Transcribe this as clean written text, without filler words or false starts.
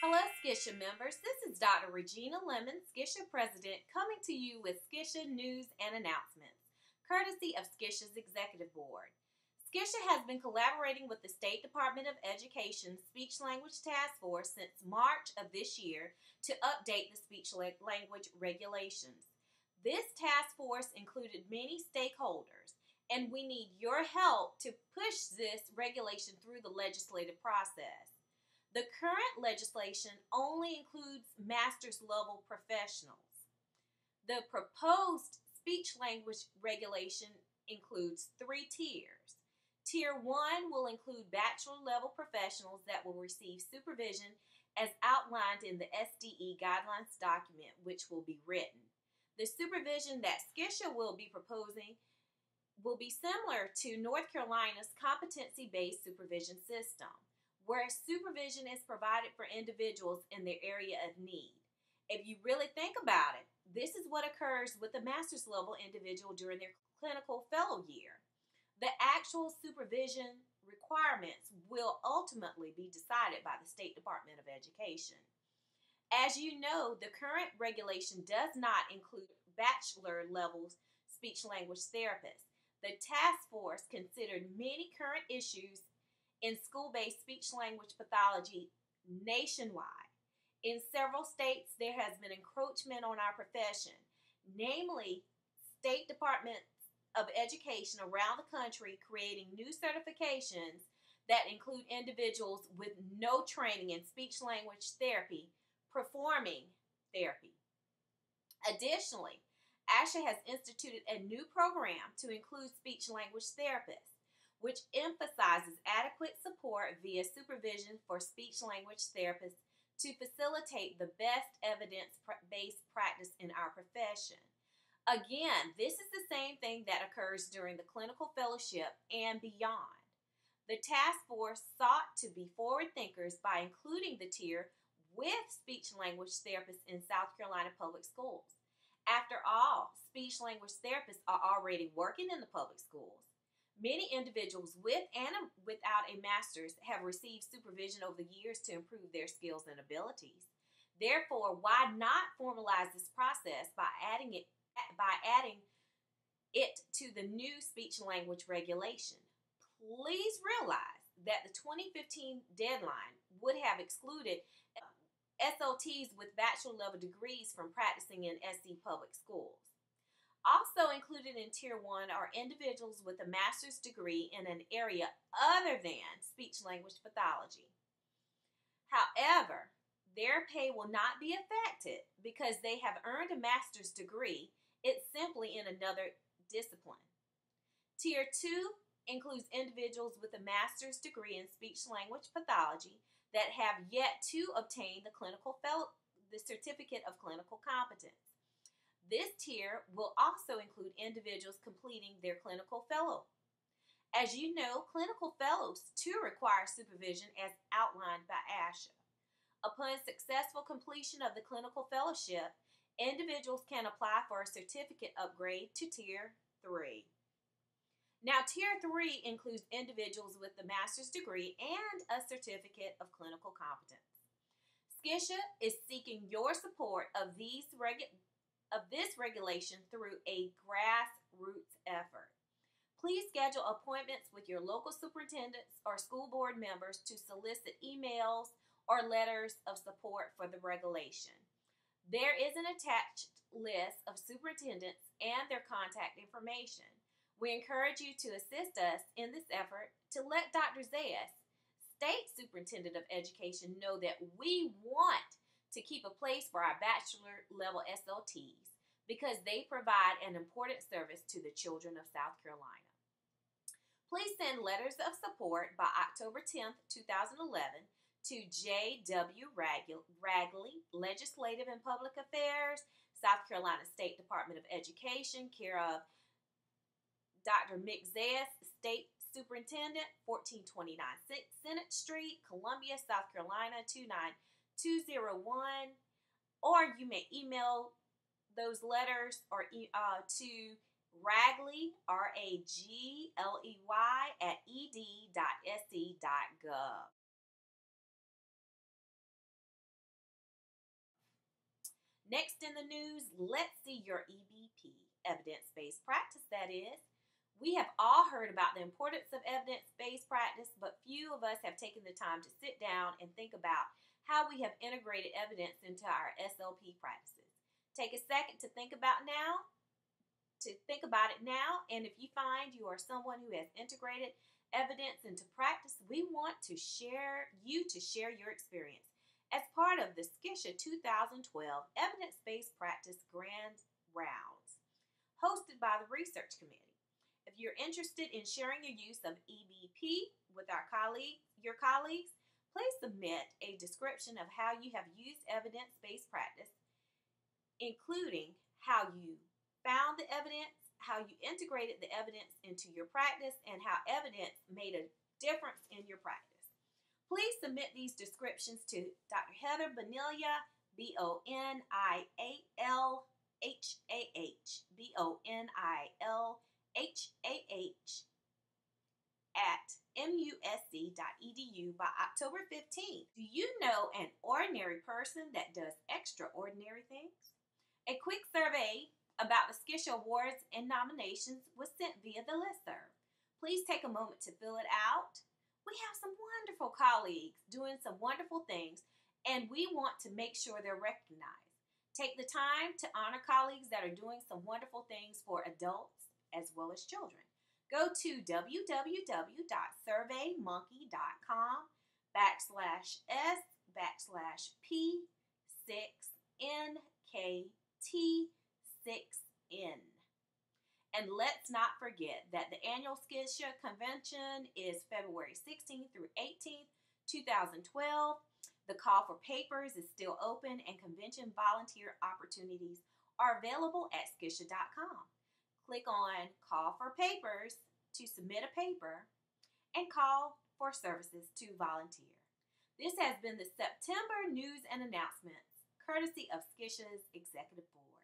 Hello, Skisha members. This is Dr. Regina Lemon, Skisha President, coming to you with Skisha news and announcements, courtesy of Skisha's Executive Board. Skisha has been collaborating with the State Department of Education's Speech Language Task Force since March of this year to update the speech language regulations. This task force included many stakeholders, and we need your help to push this regulation through the legislative process. The current legislation only includes master's level professionals. The proposed speech language regulation includes 3 tiers. Tier 1 will include bachelor level professionals that will receive supervision as outlined in the SDE guidelines document, which will be written. The supervision that Skisha will be proposing will be similar to North Carolina's competency-based supervision system, where supervision is provided for individuals in their area of need. If you really think about it, this is what occurs with a master's level individual during their clinical fellow year. The actual supervision requirements will ultimately be decided by the State Department of Education. As you know, the current regulation does not include bachelor level speech language therapists. The task force considered many current issues in school-based speech language pathology nationwide. In several states, there has been encroachment on our profession, namely State Departments of Education around the country creating new certifications that include individuals with no training in speech language therapy performing therapy. Additionally, ASHA has instituted a new program to include speech language therapists, which emphasizes adequate support via supervision for speech language therapists to facilitate the best evidence-based practice in our profession. Again, this is the same thing that occurs during the clinical fellowship and beyond. The task force sought to be forward thinkers by including the tier with speech language therapists in South Carolina public schools. After all, speech language therapists are already working in the public schools. Many individuals with and without a master's have received supervision over the years to improve their skills and abilities. Therefore, why not formalize this process by adding it to the new speech language regulation? Please realize that the 2015 deadline would have excluded SLTs with bachelor level degrees from practicing in SC public schools. Also included in Tier 1 are individuals with a master's degree in an area other than speech language pathology. However, their pay will not be affected because they have earned a master's degree. It's simply in another discipline. Tier 2 includes individuals with a master's degree in speech language pathology that have yet to obtain the certificate of clinical competence. This tier will also include individuals completing their clinical fellow. As you know, clinical fellows too require supervision as outlined by ASHA. Upon successful completion of the clinical fellowship, individuals can apply for a certificate upgrade to Tier 3. Now, Tier 3 includes individuals with a master's degree and a certificate of clinical competence. Skisha is seeking your support of this regulation through a grassroots effort. Please schedule appointments with your local superintendents or school board members to solicit emails or letters of support for the regulation. There is an attached list of superintendents and their contact information. We encourage you to assist us in this effort to let Dr. Zayas, State Superintendent of Education, know that we want to keep a place for our bachelor level SLTs because they provide an important service to the children of South Carolina. Please send letters of support by October 10th, 2011 to J.W. Ragley, Legislative and Public Affairs, South Carolina State Department of Education, care of Dr. Mick Zayas, State Superintendent, 1429 Senate Street, Columbia, South Carolina, 29201. Or you may email those letters to Ragley, Ragley, @ed.sc.gov. Next in the news, let's see your EBP, evidence-based practice that is. We have all heard about the importance of evidence-based practice, but few of us have taken the time to sit down and think about how we have integrated evidence into our SLP practices. Take a second to think about it now, and if you find you are someone who has integrated evidence into practice, we want to share your experience as part of the SCISHA 2012 Evidence-Based Practice Grand Rounds, hosted by the Research Committee. If you're interested in sharing your use of EBP with your colleagues, please submit a description of how you have used evidence-based practice, including how you found the evidence, how you integrated the evidence into your practice, and how evidence made a difference in your practice. Please submit these descriptions to Dr. Heather Bonilhah, BONILHAH, at musc.edu by October 15th. Do you know an ordinary person that does extraordinary things? A quick survey about the SCISHA awards and nominations was sent via the listserv. Please take a moment to fill it out. We have some wonderful colleagues doing some wonderful things, and we want to make sure they're recognized. Take the time to honor colleagues that are doing some wonderful things for adults as well as children. Go to www.surveymonkey.com/S/P6NKT6N. And let's not forget that the annual SCISHA convention is February 16th through 18th, 2012. The call for papers is still open, and convention volunteer opportunities are available at SCISHA.com. Click on Call for Papers to submit a paper and call for services to volunteer. This has been the September news and announcements, courtesy of SCISHA's Executive Board.